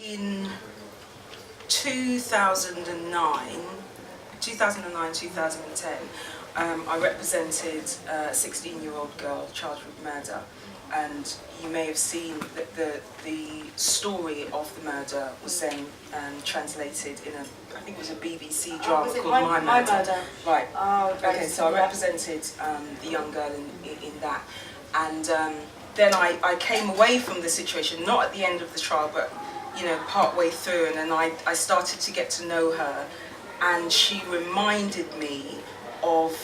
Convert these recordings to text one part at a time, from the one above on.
In 2009, 2010, I represented a 16-year-old girl charged with murder, and you may have seen that the story of the murder was then translated in a, I think it was a BBC drama called My Murder. Right. Oh, okay, so I represented the young girl in that, and then I came away from the situation, not at the end of the trial, but part way through, and then I started to get to know her, and she reminded me of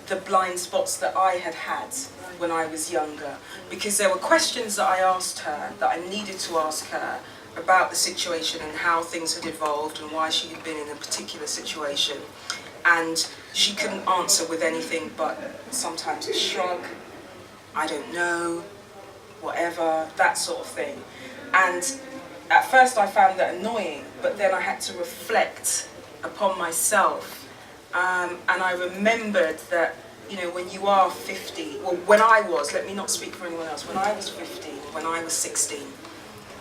the blind spots that I had had when I was younger, because there were questions that I asked her, that I needed to ask her about the situation and how things had evolved and why she had been in a particular situation, and she couldn't answer with anything but sometimes a shrug, I don't know, whatever, that sort of thing. And at first I found that annoying, but then I had to reflect upon myself, and I remembered that, when you are 50, well, when I was, let me not speak for anyone else, when I was 15, when I was 16,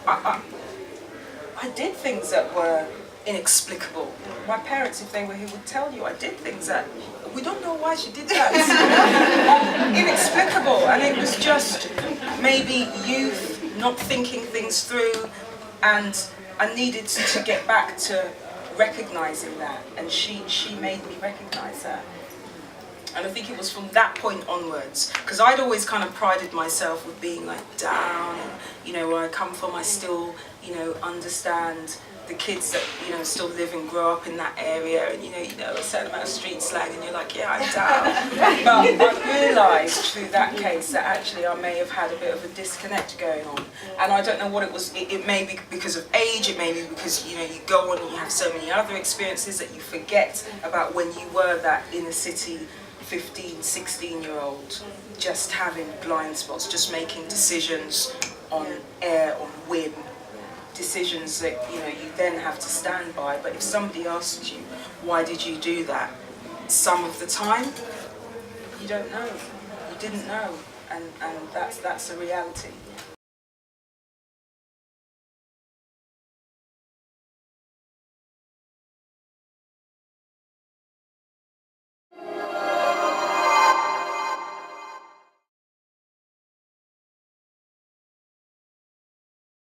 I did things that were inexplicable. My parents, if they were here, would tell you I did things that, we don't know why she did that. Inexplicable, and it was just maybe youth, not thinking things through, and I needed to get back to recognizing that, and she made me recognize that. And I think it was from that point onwards, because I'd always kind of prided myself with being like down, where I come from, I still, understand the kids that, still live and grow up in that area, and you know a certain amount of street slang, and you're like, yeah, I'm down. But I realised through that case that actually I may have had a bit of a disconnect going on, and I don't know what it was. It may be because of age, it may be because you go on and you have so many other experiences that you forget about when you were that inner city 15, 16-year-old, just having blind spots, just making decisions on air, on whim, decisions that you then have to stand by. But if somebody asks you, why did you do that? Some of the time, you don't know. You didn't know, and that's a reality.